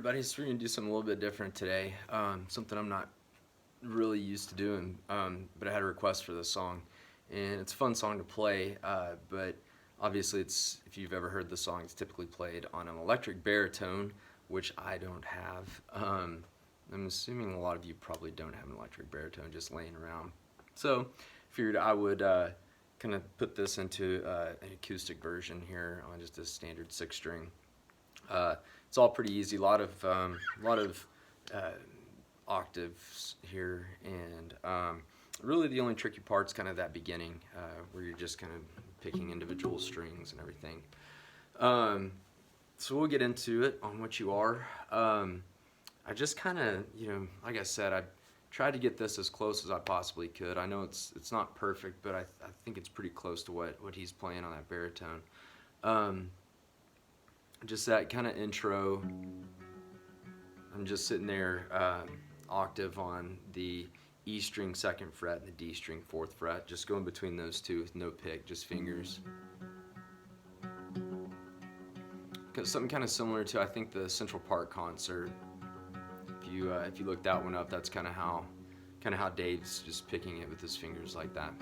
everybody, so we're going to do something a little bit different today, something I'm not really used to doing, but I had a request for this song, and it's a fun song to play, but obviously if you've ever heard the song, it's typically played on an electric baritone, which I don't have. I'm assuming a lot of you probably don't have an electric baritone just laying around, so figured I would kind of put this into an acoustic version here on just a standard 6-string. It's all pretty easy. A lot of octaves here, and really the only tricky part's kind of that beginning, where you're just kind of picking individual strings and everything. So we'll get into it on what you are. I just kind of, like I said, I tried to get this as close as I possibly could. I know it's not perfect, but I think it's pretty close to what he's playing on that baritone. Just that kind of intro. I'm just sitting there, octave on the E string 2nd fret and the D string 4th fret, just going between those two with no pick, just fingers. Something kind of similar to, I think, the Central Park concert. If you look that one up, that's kind of how Dave's just picking it with his fingers like that.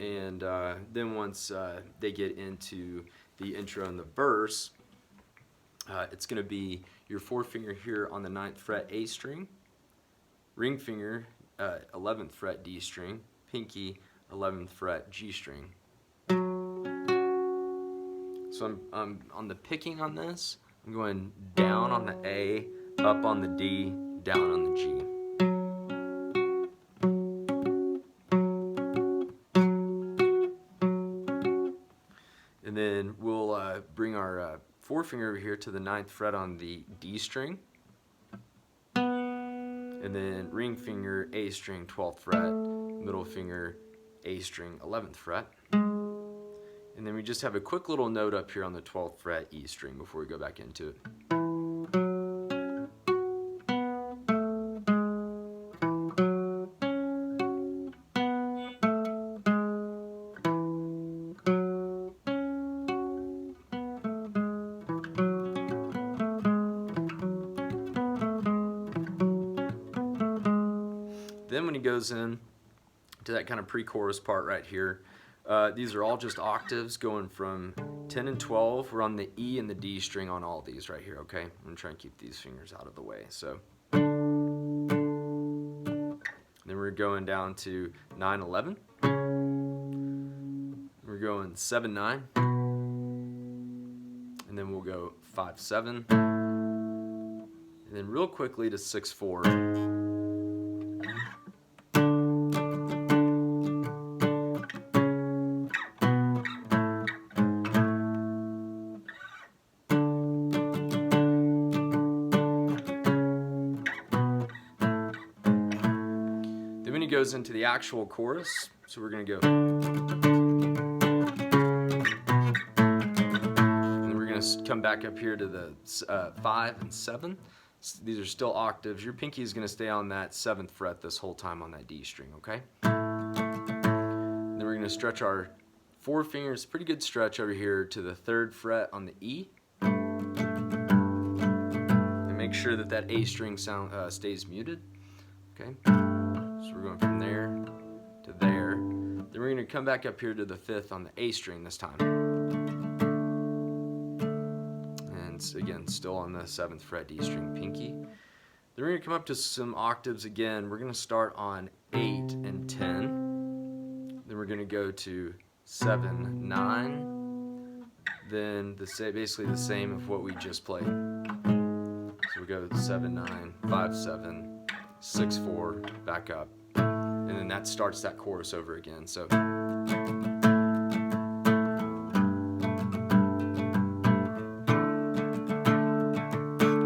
And then once they get into the intro and the verse, it's going to be your 4-finger here on the 9th fret A string, ring finger 11th fret D string, pinky 11th fret G string. So I'm on the picking on this, I'm going down on the A, up on the D, down on the G. And then we'll bring our 4-finger over here to the 9th fret on the D string, and then ring finger A string 12th fret, middle finger A string 11th fret, and then we just have a quick little note up here on the 12th fret E string before we go back into it. Then when he goes in to that kind of pre-chorus part right here, these are all just octaves going from 10 and 12. We're on the E and the D string on all these right here, okay? I'm going to try and keep these fingers out of the way. So then we're going down to 9-11. We're going 7-9. And then we'll go 5-7. And then real quickly to 6-4. When he goes into the actual chorus, so we're going to go, and then we're going to come back up here to the 5 and 7. These are still octaves. Your pinky is going to stay on that 7th fret this whole time on that D string, okay? And then we're going to stretch our 4 fingers, pretty good stretch over here to the 3rd fret on the E, and make sure that that A string sound stays muted, okay? So we're going from there to there. Then we're going to come back up here to the 5th on the A string this time. And again, still on the 7th fret D string pinky. Then we're going to come up to some octaves again. We're going to start on 8 and 10. Then we're going to go to 7, 9. Then basically the same of what we just played. So we go 7, 9, 5, 7. 6-4, back up, and then that starts that chorus over again. So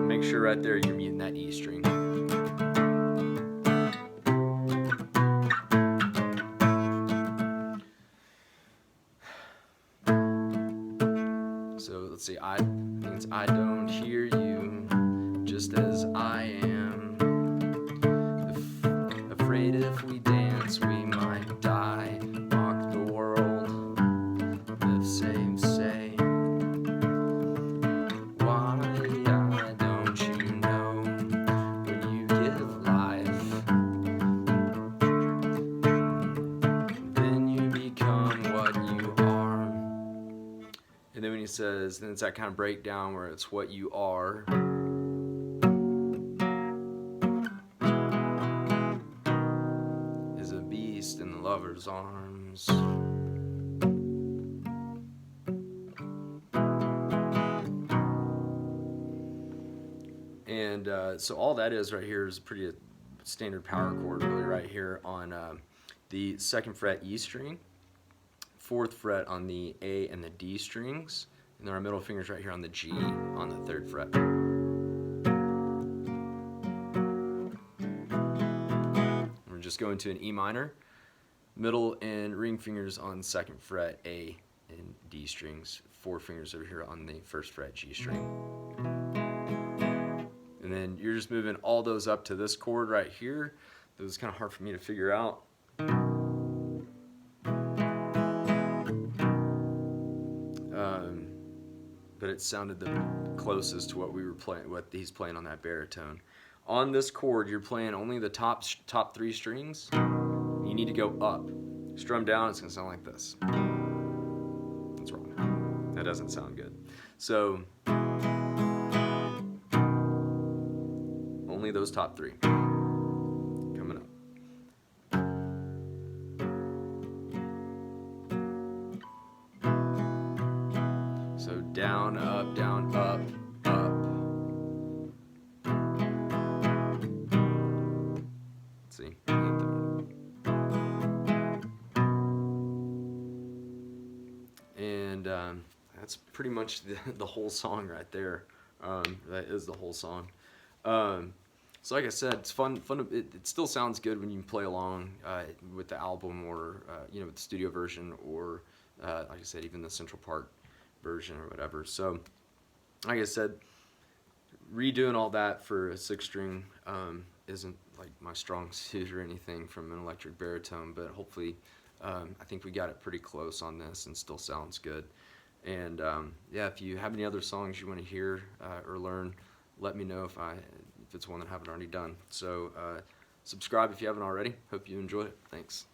make sure right there you're muting that E string. So let's see, I think it's I don't hear you just as I am. Afraid if we dance we might die. Mock the world, live, save, say. says, then it's that kind of breakdown where it's what you are. Is a beast in the lover's arms. And so all that is right here is a pretty standard power chord, really, right here on the 2nd fret E string, 4th fret on the A and the D strings, and then our middle finger's right here on the G on the 3rd fret. We're just going to an E minor, middle and ring fingers on 2nd fret A and D strings, 4 fingers over here on the 1st fret G string. And then you're just moving all those up to this chord right here. That was kind of hard for me to figure out. But it sounded the closest to what we were playing, what he's playing on that baritone. On this chord, you're playing only the top 3 strings. You need to go up. Strum down, it's going to sound like this. That's wrong. That doesn't sound good. So only those top 3 coming up. So down, up, down, up, up. Let's see. And that's pretty much the whole song right there. That is the whole song. So like I said, it's fun. It still sounds good when you play along with the album or with the studio version, or like I said, even the Central Park version or whatever. So like I said, redoing all that for a 6-string isn't like my strong suit or anything from an electric baritone, but hopefully I think we got it pretty close on this and still sounds good. And yeah, if you have any other songs you want to hear or learn, let me know if it's one that I haven't already done. So subscribe if you haven't already. Hope you enjoyed it. Thanks.